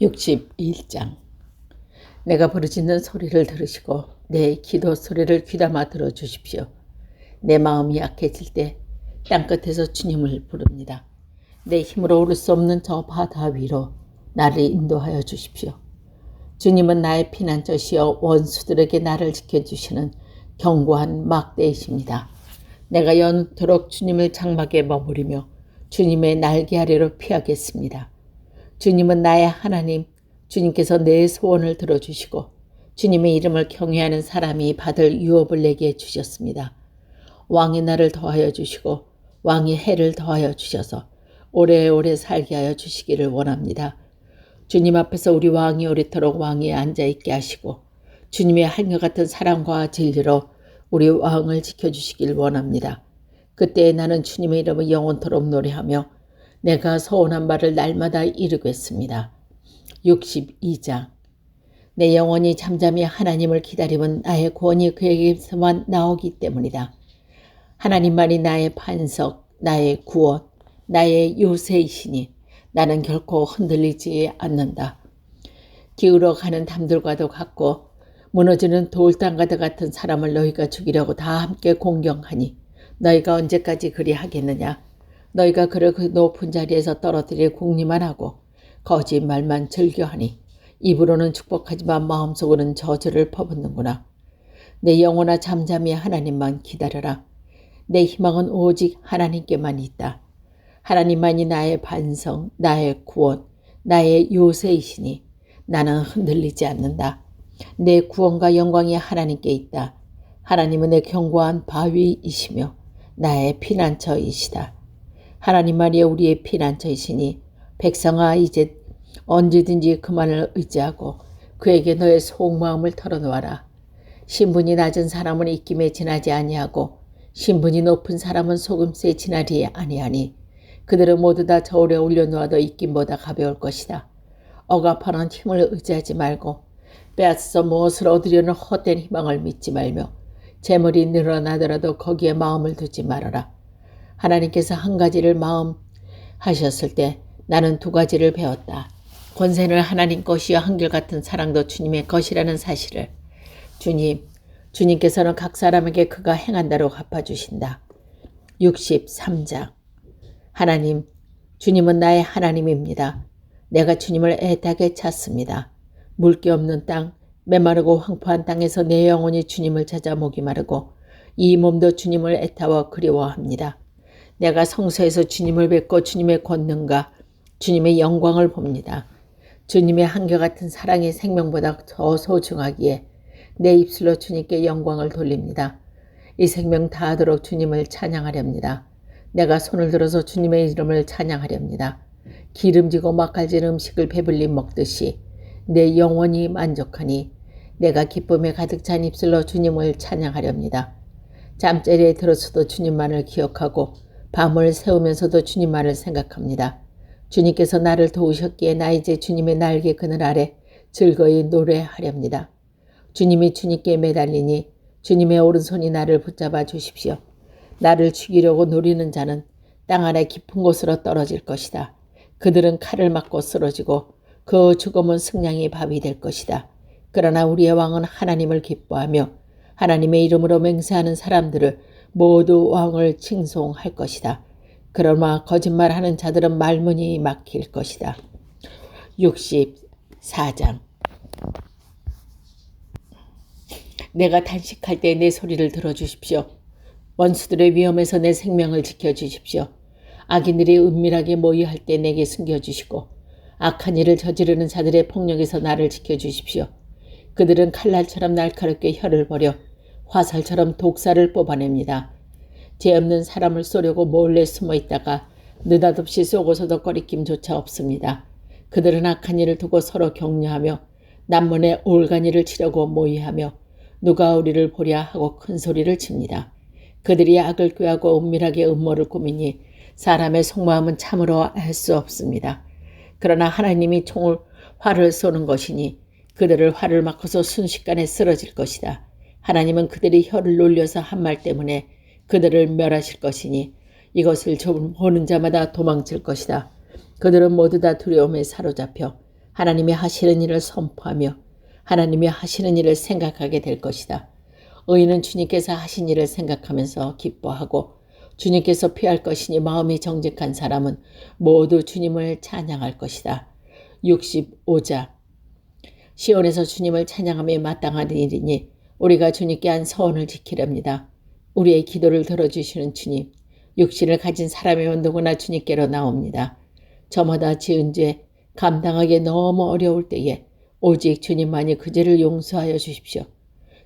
61장. 내가 부르짖는 소리를 들으시고 내 기도 소리를 귀담아 들어주십시오. 내 마음이 약해질 때 땅끝에서 주님을 부릅니다. 내 힘으로 오를 수 없는 저 바다 위로 나를 인도하여 주십시오. 주님은 나의 피난처시여 원수들에게 나를 지켜주시는 견고한 막대이십니다. 내가 영토록 주님을 장막에 머무르며 주님의 날개 아래로 피하겠습니다. 주님은 나의 하나님, 주님께서 내 소원을 들어주시고 주님의 이름을 경외하는 사람이 받을 유업을 내게 주셨습니다. 왕이 나를 더하여 주시고 왕이 해를 더하여 주셔서 오래오래 살게 하여 주시기를 원합니다. 주님 앞에서 우리 왕이 오래도록 왕위에 앉아있게 하시고 주님의 한결같은 사랑과 진리로 우리 왕을 지켜주시길 원합니다. 그때 나는 주님의 이름을 영원토록 노래하며 내가 소원한 바를 날마다 이루겠습니다. 62장. 내 영혼이 잠잠히 하나님을 기다림은 나의 구원이 그에게서만 나오기 때문이다. 하나님만이 나의 반석, 나의 구원, 나의 요새이시니 나는 결코 흔들리지 않는다. 기울어 가는 담들과도 같고 무너지는 돌담과도 같은 사람을 너희가 죽이려고 다 함께 공경하니 너희가 언제까지 그리 하겠느냐. 너희가 그를 그 높은 자리에서 떨어뜨릴 궁리만 하고 거짓말만 즐겨하니 입으로는 축복하지만 마음속으로는 저주를 퍼붓는구나. 내 영혼아 잠잠히 하나님만 기다려라. 내 희망은 오직 하나님께만 있다. 하나님만이 나의 반성, 나의 구원, 나의 요새이시니 나는 흔들리지 않는다. 내 구원과 영광이 하나님께 있다. 하나님은 내 견고한 바위이시며 나의 피난처이시다. 하나님만이 우리의 피난처이시니 백성아 이제 언제든지 그만을 의지하고 그에게 너의 속마음을 털어놓아라. 신분이 낮은 사람은 입김에 지나지 아니하고 신분이 높은 사람은 속임수에 지나지 아니하니 그들은 모두 다 저울에 올려놓아도 입김보다 가벼울 것이다. 억압하는 힘을 의지하지 말고 빼앗아서 무엇을 얻으려는 헛된 희망을 믿지 말며 재물이 늘어나더라도 거기에 마음을 두지 말아라. 하나님께서 한 가지를 마음하셨을 때 나는 두 가지를 배웠다. 권세는 하나님 것이요 한결같은 사랑도 주님의 것이라는 사실을. 주님께서는 각 사람에게 그가 행한 대로 갚아주신다. 63장. 하나님, 주님은 나의 하나님입니다. 내가 주님을 애타게 찾습니다. 물기 없는 땅, 메마르고 황폐한 땅에서 내 영혼이 주님을 찾아 목이 마르고 이 몸도 주님을 애타워 그리워합니다. 내가 성소에서 주님을 뵙고 주님의 권능과 주님의 영광을 봅니다. 주님의 한결같은 사랑이 생명보다 더 소중하기에 내 입술로 주님께 영광을 돌립니다. 이 생명 다하도록 주님을 찬양하렵니다. 내가 손을 들어서 주님의 이름을 찬양하렵니다. 기름지고 맛깔진 음식을 배불리 먹듯이 내 영혼이 만족하니 내가 기쁨에 가득 찬 입술로 주님을 찬양하렵니다. 잠자리에 들어서도 주님만을 기억하고 밤을 새우면서도 주님만을 생각합니다. 주님께서 나를 도우셨기에 나 이제 주님의 날개 그늘 아래 즐거이 노래하렵니다. 주님이 주님께 매달리니 주님의 오른손이 나를 붙잡아 주십시오. 나를 죽이려고 노리는 자는 땅 아래 깊은 곳으로 떨어질 것이다. 그들은 칼을 맞고 쓰러지고 그 죽음은 승냥이 밥이 될 것이다. 그러나 우리의 왕은 하나님을 기뻐하며 하나님의 이름으로 맹세하는 사람들을 모두 왕을 칭송할 것이다. 그러나 거짓말하는 자들은 말문이 막힐 것이다. 64장. 내가 단식할 때 내 소리를 들어주십시오. 원수들의 위험에서 내 생명을 지켜주십시오. 악인들이 은밀하게 모의할 때 내게 숨겨주시고 악한 일을 저지르는 자들의 폭력에서 나를 지켜주십시오. 그들은 칼날처럼 날카롭게 혀를 버려 화살처럼 독사를 뽑아냅니다. 죄 없는 사람을 쏘려고 몰래 숨어 있다가 느닷없이 쏘고서도 꺼리낌조차 없습니다. 그들은 악한 일을 두고 서로 격려하며 남문에 올가니를 치려고 모의하며 누가 우리를 보랴 하고 큰 소리를 칩니다. 그들이 악을 꾀하고 은밀하게 음모를 꾸미니 사람의 속마음은 참으로 알 수 없습니다. 그러나 하나님이 활을 쏘는 것이니 그들을 활을 맞고서 순식간에 쓰러질 것이다. 하나님은 그들이 혀를 놀려서 한 말 때문에 그들을 멸하실 것이니 이것을 보는 자마다 도망칠 것이다. 그들은 모두 다 두려움에 사로잡혀 하나님이 하시는 일을 선포하며 하나님이 하시는 일을 생각하게 될 것이다. 의인은 주님께서 하신 일을 생각하면서 기뻐하고 주님께서 피할 것이니 마음이 정직한 사람은 모두 주님을 찬양할 것이다. 65자 시온에서 주님을 찬양함에 마땅한 일이니 우리가 주님께 한 서원을 지키렵니다. 우리의 기도를 들어주시는 주님, 육신을 가진 사람이면 누구나 주님께로 나옵니다. 저마다 지은 죄 감당하기 너무 어려울 때에 오직 주님만이 그 죄를 용서하여 주십시오.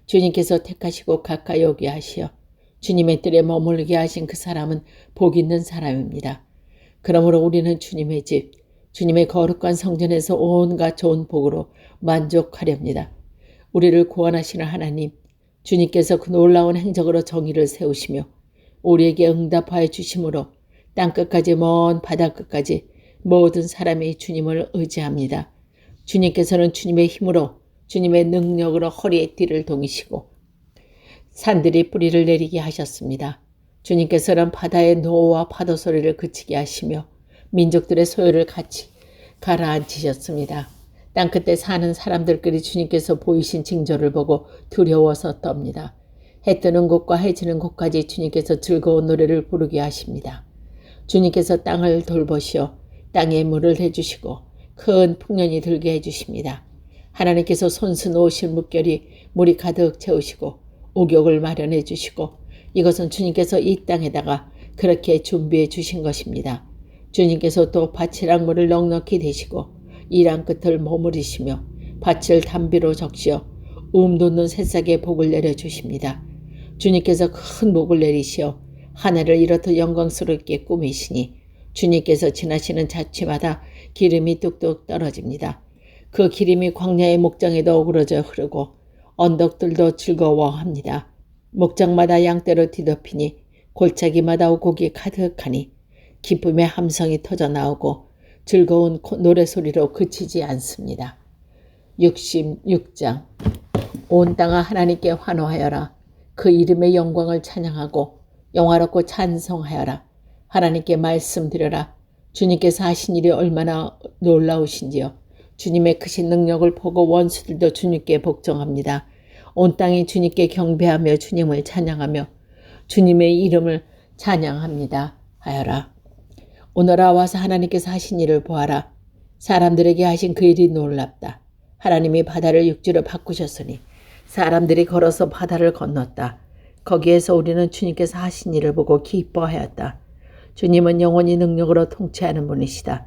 주님께서 택하시고 가까이 오게 하시어 주님의 뜰에 머물게 하신 그 사람은 복 있는 사람입니다. 그러므로 우리는 주님의 집, 주님의 거룩한 성전에서 온갖 좋은 복으로 만족하렵니다. 우리를 구원하시는 하나님, 주님께서 그 놀라운 행적으로 정의를 세우시며 우리에게 응답하여 주심으로 땅끝까지 먼 바다끝까지 모든 사람이 주님을 의지합니다. 주님께서는 주님의 힘으로 주님의 능력으로 허리에 띠를 동이시고 산들이 뿌리를 내리게 하셨습니다. 주님께서는 바다의 노와 파도 소리를 그치게 하시며 민족들의 소요를 같이 가라앉히셨습니다. 땅끝에 사는 사람들끼리 주님께서 보이신 징조를 보고 두려워서 떱니다. 해 뜨는 곳과 해 지는 곳까지 주님께서 즐거운 노래를 부르게 하십니다. 주님께서 땅을 돌보시어 땅에 물을 해주시고 큰 풍년이 들게 해주십니다. 하나님께서 손수 놓으신 물결이 물이 가득 채우시고 옥욕을 마련해 주시고 이것은 주님께서 이 땅에다가 그렇게 준비해 주신 것입니다. 주님께서 또 밭이랑 물을 넉넉히 대시고 이랑 끝을 머무르시며 밭을 담비로 적시어 돋는 새싹에 복을 내려주십니다. 주님께서 큰 복을 내리시어 하늘을 이렇듯 영광스럽게 꾸미시니 주님께서 지나시는 자취마다 기름이 뚝뚝 떨어집니다. 그 기름이 광야의 목장에도 어우러져 흐르고 언덕들도 즐거워합니다. 목장마다 양떼로 뒤덮이니 골짜기마다 고기 가득하니 기쁨의 함성이 터져나오고 즐거운 노래소리로 그치지 않습니다. 66장 온 땅아 하나님께 환호하여라. 그 이름의 영광을 찬양하고 영화롭고 찬송하여라. 하나님께 말씀드려라. 주님께서 하신 일이 얼마나 놀라우신지요. 주님의 크신 능력을 보고 원수들도 주님께 복종합니다. 온 땅이 주님께 경배하며 주님을 찬양하며 주님의 이름을 찬양합니다. 하여라. 오너라 와서 하나님께서 하신 일을 보아라. 사람들에게 하신 그 일이 놀랍다. 하나님이 바다를 육지로 바꾸셨으니 사람들이 걸어서 바다를 건넜다. 거기에서 우리는 주님께서 하신 일을 보고 기뻐하였다. 주님은 영원히 능력으로 통치하는 분이시다.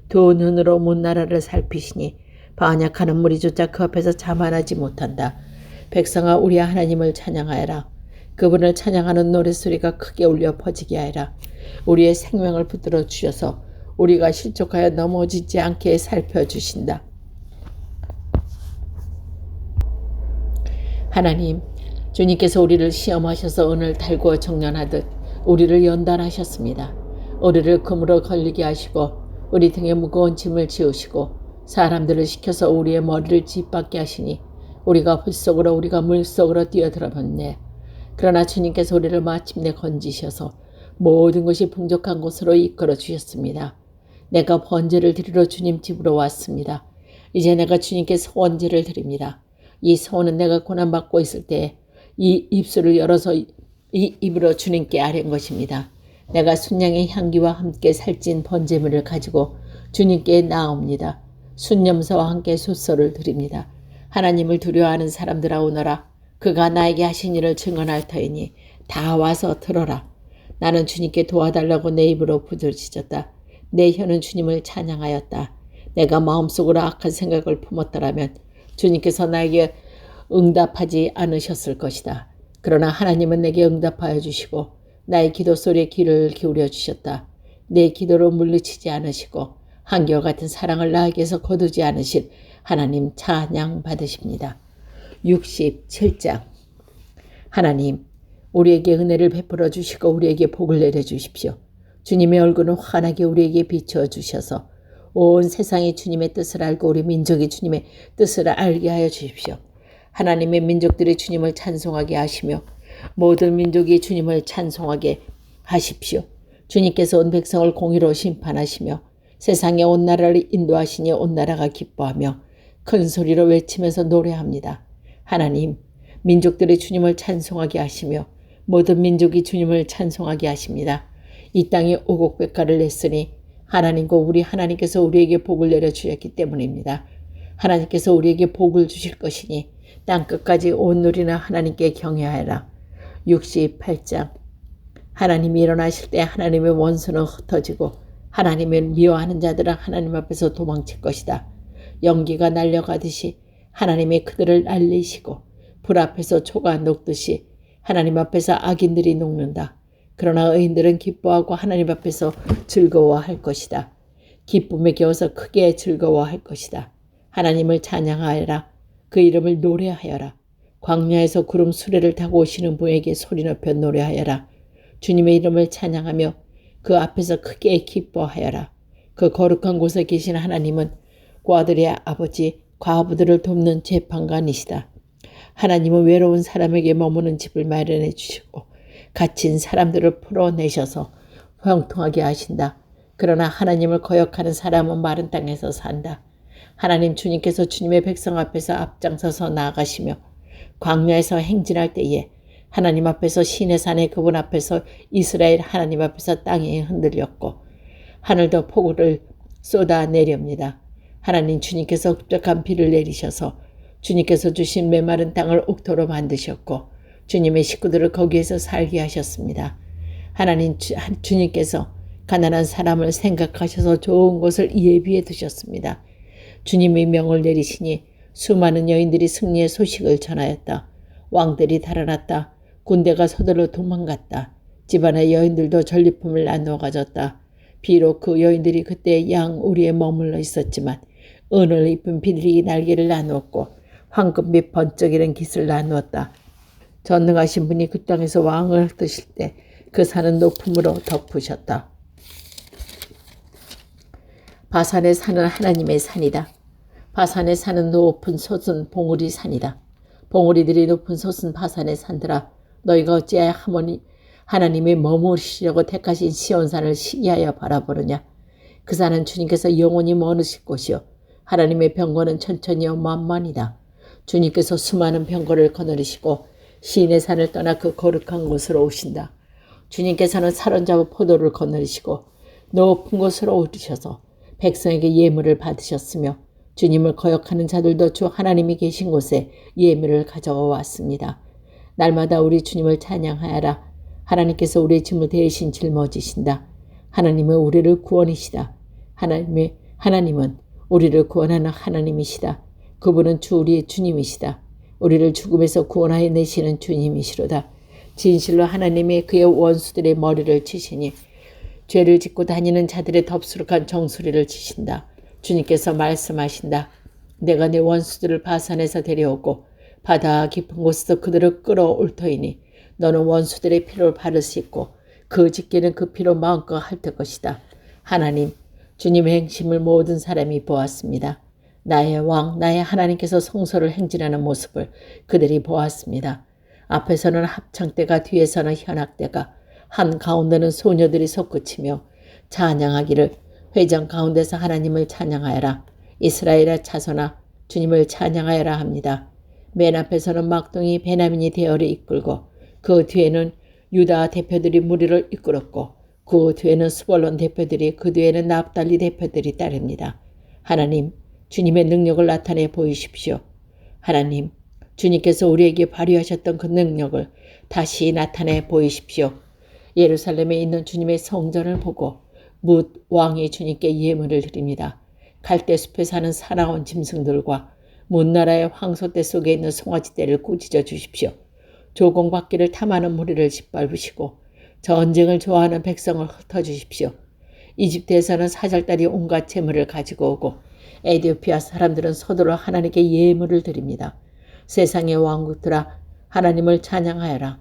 두 눈으로 문나라를 살피시니 반역하는 무리조차 그 앞에서 자만하지 못한다. 백성아 우리 하나님을 찬양하여라. 그분을 찬양하는 노랫소리가 크게 울려 퍼지게 하여라. 우리의 생명을 붙들어 주셔서 우리가 실족하여 넘어지지 않게 살펴주신다. 하나님, 주님께서 우리를 시험하셔서 은을 달고 정련하듯 우리를 연단하셨습니다. 우리를 금으로 걸리게 하시고 우리 등에 무거운 짐을 지우시고 사람들을 시켜서 우리의 머리를 짓밟게 하시니 우리가 불속으로 우리가 물속으로 뛰어들어봤네. 그러나 주님께서 우리를 마침내 건지셔서 모든 것이 풍족한 곳으로 이끌어 주셨습니다. 내가 번제를 드리러 주님 집으로 왔습니다. 이제 내가 주님께 소원제를 드립니다. 이 소원은 내가 고난받고 있을 때 이 입술을 열어서 이 입으로 주님께 아뢰는 것입니다. 내가 순양의 향기와 함께 살찐 번제물을 가지고 주님께 나옵니다. 순염소와 함께 숫소를 드립니다. 하나님을 두려워하는 사람들아 오너라. 그가 나에게 하신 일을 증언할 터이니 다 와서 들어라. 나는 주님께 도와달라고 내 입으로 부르짖었다. 내 혀는 주님을 찬양하였다. 내가 마음속으로 악한 생각을 품었더라면 주님께서 나에게 응답하지 않으셨을 것이다. 그러나 하나님은 내게 응답하여 주시고 나의 기도 소리에 귀를 기울여 주셨다. 내 기도로 물리치지 않으시고 한결같은 사랑을 나에게서 거두지 않으실 하나님 찬양 받으십니다. 67장 하나님, 우리에게 은혜를 베풀어 주시고 우리에게 복을 내려 주십시오. 주님의 얼굴은 환하게 우리에게 비추어 주셔서 온 세상이 주님의 뜻을 알고 우리 민족이 주님의 뜻을 알게 하여 주십시오. 하나님의 민족들이 주님을 찬송하게 하시며 모든 민족이 주님을 찬송하게 하십시오. 주님께서 온 백성을 공의로 심판하시며 세상의 온 나라를 인도하시니 온 나라가 기뻐하며 큰 소리로 외치면서 노래합니다. 하나님, 민족들이 주님을 찬송하게 하시며 모든 민족이 주님을 찬송하게 하십니다. 이 땅에 오곡백가를 냈으니 하나님과 우리 하나님께서 우리에게 복을 내려주셨기 때문입니다. 하나님께서 우리에게 복을 주실 것이니 땅끝까지 온 누리는 하나님께 경외하여라. 68장. 하나님이 일어나실 때 하나님의 원수는 흩어지고 하나님을 미워하는 자들은 하나님 앞에서 도망칠 것이다. 연기가 날려가듯이 하나님이 그들을 날리시고 불 앞에서 초가 녹듯이 하나님 앞에서 악인들이 녹는다. 그러나 의인들은 기뻐하고 하나님 앞에서 즐거워할 것이다. 기쁨에 겨워서 크게 즐거워할 것이다. 하나님을 찬양하여라. 그 이름을 노래하여라. 광야에서 구름 수레를 타고 오시는 분에게 소리 높여 노래하여라. 주님의 이름을 찬양하며 그 앞에서 크게 기뻐하여라. 그 거룩한 곳에 계신 하나님은 과들의 아버지, 과부들을 돕는 재판관이시다. 하나님은 외로운 사람에게 머무는 집을 마련해 주시고 갇힌 사람들을 풀어내셔서 형통하게 하신다. 그러나 하나님을 거역하는 사람은 마른 땅에서 산다. 하나님 주님께서 주님의 백성 앞에서 앞장서서 나아가시며 광야에서 행진할 때에 하나님 앞에서 시내산에 그분 앞에서 이스라엘 하나님 앞에서 땅이 흔들렸고 하늘도 폭우를 쏟아내렵니다. 하나님 주님께서 급작한 비를 내리셔서 주님께서 주신 메마른 땅을 옥토로 만드셨고 주님의 식구들을 거기에서 살게 하셨습니다. 하나님 주님께서 가난한 사람을 생각하셔서 좋은 곳을 예비해 두셨습니다. 주님의 명을 내리시니 수많은 여인들이 승리의 소식을 전하였다. 왕들이 달아났다. 군대가 서둘러 도망갔다. 집안의 여인들도 전리품을 나누어 가졌다. 비록 그 여인들이 그때 양 우리에 머물러 있었지만 은을 입은 비둘기 날개를 나누었고 황금빛 번쩍이는 깃을 나누었다. 전능하신 분이 그 땅에서 왕을 드실 때 그 산은 높음으로 덮으셨다. 바산의 산은 하나님의 산이다. 바산의 산은 높은 솟은 봉우리 산이다. 봉우리들이 높은 솟은 바산의 산들아, 너희가 어찌하여 하나님이 머무르시려고 택하신 시온산을 시기하여 바라보느냐. 그 산은 주님께서 영원히 머무실 곳이요 하나님의 병거는 천천히요 만만이다. 주님께서 수많은 병거를 거느리시고 시인의 산을 떠나 그 거룩한 곳으로 오신다. 주님께서는 사로잡은 포도를 거느리시고 높은 곳으로 오르셔서 백성에게 예물을 받으셨으며 주님을 거역하는 자들도 주 하나님이 계신 곳에 예물을 가져와 왔습니다. 날마다 우리 주님을 찬양하여라. 하나님께서 우리의 짐을 대신 짊어지신다. 하나님은 우리를 구원이시다. 하나님은 우리를 구원하는 하나님이시다. 그분은 주 우리의 주님이시다. 우리를 죽음에서 구원하여 내시는 주님이시로다. 진실로 하나님이 그의 원수들의 머리를 치시니 죄를 짓고 다니는 자들의 덥수룩한 정수리를 치신다. 주님께서 말씀하신다. 내가 내 원수들을 바산에서 데려오고 바다 깊은 곳에서 그들을 끌어올 터이니 너는 원수들의 피로 발을 씻고 그 짖기는 그 피로 마음껏 핥을 것이다. 하나님, 주님의 행심을 모든 사람이 보았습니다. 나의 왕, 나의 하나님께서 성소를 행진하는 모습을 그들이 보았습니다. 앞에서는 합창대가, 뒤에서는 현악대가, 한가운데는 소녀들이 솟구치며 찬양하기를 회장 가운데서 하나님을 찬양하여라. 이스라엘의 자손아 주님을 찬양하여라 합니다. 맨 앞에서는 막둥이 베냐민이 대열을 이끌고 그 뒤에는 유다 대표들이 무리를 이끌었고 그 뒤에는 스볼론 대표들이 그 뒤에는 납달리 대표들이 따릅니다. 하나님 주님의 능력을 나타내 보이십시오. 하나님 주님께서 우리에게 발휘하셨던 그 능력을 다시 나타내 보이십시오. 예루살렘에 있는 주님의 성전을 보고 뭇 왕이 주님께 예물을 드립니다. 갈대숲에 사는 사나운 짐승들과 문나라의 황소떼 속에 있는 송아지떼를 꾸짖어 주십시오. 조공받기를 탐하는 무리를 짓밟으시고 전쟁을 좋아하는 백성을 흩어주십시오. 이집트에서는 사절단이 온갖 재물을 가지고 오고 에티오피아 사람들은 서둘러 하나님께 예물을 드립니다. 세상의 왕국들아 하나님을 찬양하여라.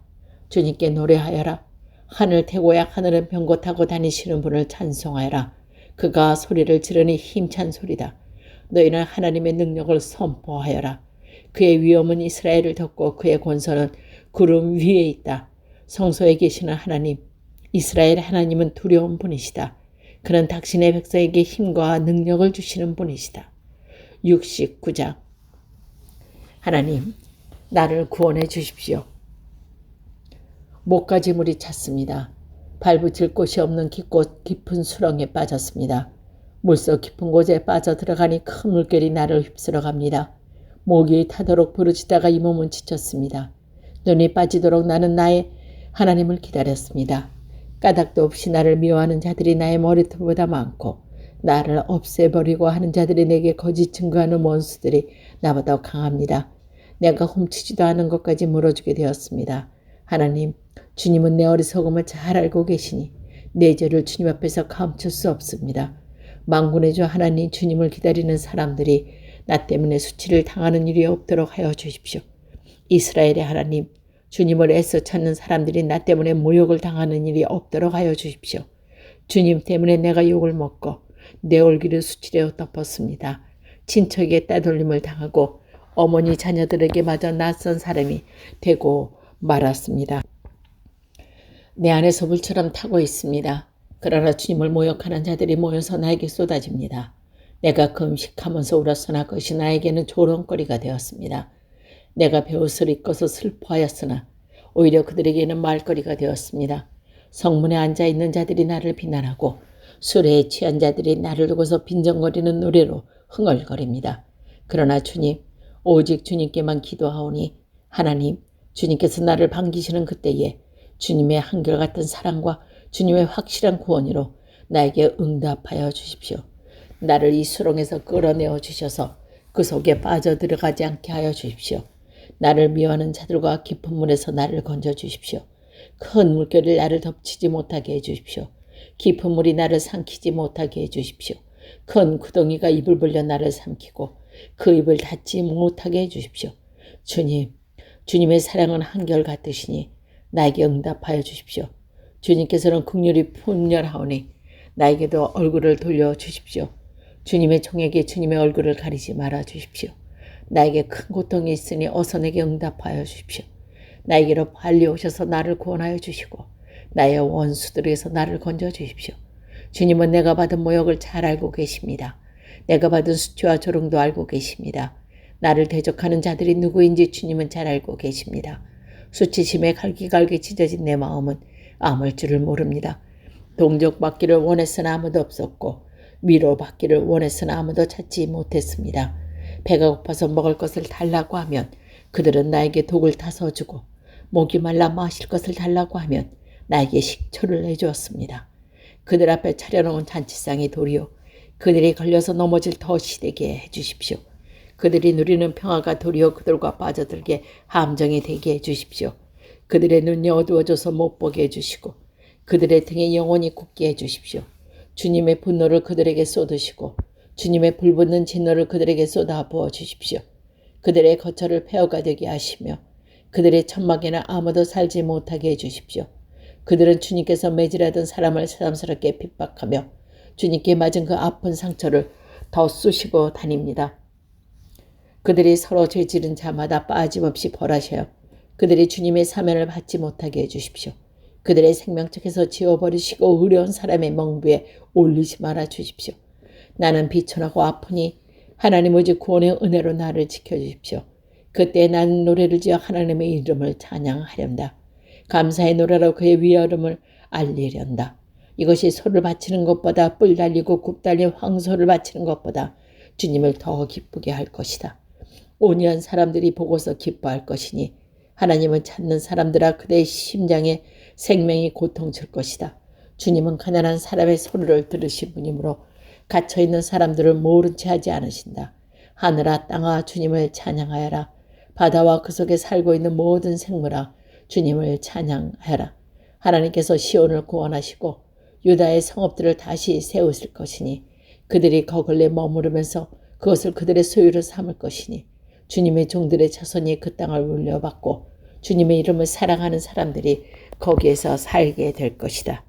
주님께 노래하여라. 하늘 태고야 하늘은 병고 타고 다니시는 분을 찬송하여라. 그가 소리를 지르니 힘찬 소리다. 너희는 하나님의 능력을 선포하여라. 그의 위엄은 이스라엘을 덮고 그의 권세는 구름 위에 있다. 성소에 계시는 하나님, 이스라엘 하나님은 두려운 분이시다. 그는 당신의 백성에게 힘과 능력을 주시는 분이시다. 69장. 하나님, 나를 구원해 주십시오. 목가지물이 찼습니다. 발붙일 곳이 없는 깊고 깊은 수렁에 빠졌습니다. 물속 깊은 곳에 빠져 들어가니 큰 물결이 나를 휩쓸어 갑니다. 목이 타도록 부르짖다가 이 몸은 지쳤습니다. 눈이 빠지도록 나는 나의 하나님을 기다렸습니다. 까닭도 없이 나를 미워하는 자들이 나의 머리털보다 많고 나를 없애버리고 하는 자들이 내게 거짓 증거하는 원수들이 나보다 강합니다. 내가 훔치지도 않은 것까지 물어주게 되었습니다. 하나님, 주님은 내 어리석음을 잘 알고 계시니 내 죄를 주님 앞에서 감출 수 없습니다. 만군의 주 하나님, 주님을 기다리는 사람들이 나 때문에 수치를 당하는 일이 없도록 하여 주십시오. 이스라엘의 하나님, 주님을 애써 찾는 사람들이 나 때문에 모욕을 당하는 일이 없도록 하여 주십시오. 주님 때문에 내가 욕을 먹고 내 얼굴을 수치려 덮었습니다. 친척에게 따돌림을 당하고 어머니 자녀들에게 마저 낯선 사람이 되고 말았습니다. 내 안에서 물처럼 타고 있습니다. 그러나 주님을 모욕하는 자들이 모여서 나에게 쏟아집니다. 내가 금식하면서 울었으나 그것이 나에게는 조롱거리가 되었습니다. 내가 베옷을 입고서 슬퍼하였으나 오히려 그들에게는 말거리가 되었습니다. 성문에 앉아있는 자들이 나를 비난하고 술에 취한 자들이 나를 두고서 빈정거리는 노래로 흥얼거립니다. 그러나 주님, 오직 주님께만 기도하오니 하나님, 주님께서 나를 반기시는 그때에 주님의 한결같은 사랑과 주님의 확실한 구원으로 나에게 응답하여 주십시오. 나를 이 수렁에서 끌어내어 주셔서 그 속에 빠져들어가지 않게 하여 주십시오. 나를 미워하는 자들과 깊은 물에서 나를 건져 주십시오. 큰 물결이 나를 덮치지 못하게 해 주십시오. 깊은 물이 나를 삼키지 못하게 해 주십시오. 큰 구덩이가 입을 벌려 나를 삼키고 그 입을 닫지 못하게 해 주십시오. 주님, 주님의 사랑은 한결같으시니 나에게 응답하여 주십시오. 주님께서는 긍휼이 풍렬하오니 나에게도 얼굴을 돌려 주십시오. 주님의 종에게 주님의 얼굴을 가리지 말아 주십시오. 나에게 큰 고통이 있으니 어서 내게 응답하여 주십시오. 나에게로 빨리 오셔서 나를 구원하여 주시고 나의 원수들에게서 나를 건져 주십시오. 주님은 내가 받은 모욕을 잘 알고 계십니다. 내가 받은 수치와 조롱도 알고 계십니다. 나를 대적하는 자들이 누구인지 주님은 잘 알고 계십니다. 수치심에 갈기갈기 찢어진 내 마음은 아물 줄을 모릅니다. 동정받기를 원했으나 아무도 없었고 위로받기를 원했으나 아무도 찾지 못했습니다. 배가 고파서 먹을 것을 달라고 하면 그들은 나에게 독을 타서 주고 목이 말라 마실 것을 달라고 하면 나에게 식초를 내주었습니다. 그들 앞에 차려놓은 잔치상이 도리요 그들이 걸려서 넘어질 덫이 되게 해주십시오. 그들이 누리는 평화가 도리어 그들과 빠져들게 함정이 되게 해주십시오. 그들의 눈이 어두워져서 못 보게 해주시고 그들의 등에 영원히 굳게 해주십시오. 주님의 분노를 그들에게 쏟으시고 주님의 불붙는 진노를 그들에게 쏟아 부어주십시오. 그들의 거처를 폐허가 되게 하시며 그들의 천막에는 아무도 살지 못하게 해주십시오. 그들은 주님께서 매질하던 사람을 새삼스럽게 핍박하며 주님께 맞은 그 아픈 상처를 더 쑤시고 다닙니다. 그들이 서로 죄지른 자마다 빠짐없이 벌하셔요. 그들이 주님의 사면을 받지 못하게 해주십시오. 그들의 생명책에서 지워버리시고 의로운 사람의 멍부에 올리지 말아 주십시오. 나는 비천하고 아프니 하나님 오직 구원의 은혜로 나를 지켜주십시오. 그때 나는 노래를 지어 하나님의 이름을 찬양하련다. 감사의 노래로 그의 위엄을 알리련다. 이것이 소를 바치는 것보다 뿔 달리고 굽 달린 황소를 바치는 것보다 주님을 더 기쁘게 할 것이다. 온유한 사람들이 보고서 기뻐할 것이니 하나님을 찾는 사람들아 그대의 심장에 생명이 고통칠 것이다. 주님은 가난한 사람의 소리를 들으신 분이므로 갇혀있는 사람들을 모른 채 하지 않으신다. 하늘아 땅아 주님을 찬양하여라. 바다와 그 속에 살고 있는 모든 생물아 주님을 찬양하여라. 하나님께서 시온을 구원하시고 유다의 성읍들을 다시 세우실 것이니 그들이 거글에 머무르면서 그것을 그들의 소유로 삼을 것이니 주님의 종들의 자손이 그 땅을 물려받고 주님의 이름을 사랑하는 사람들이 거기에서 살게 될 것이다.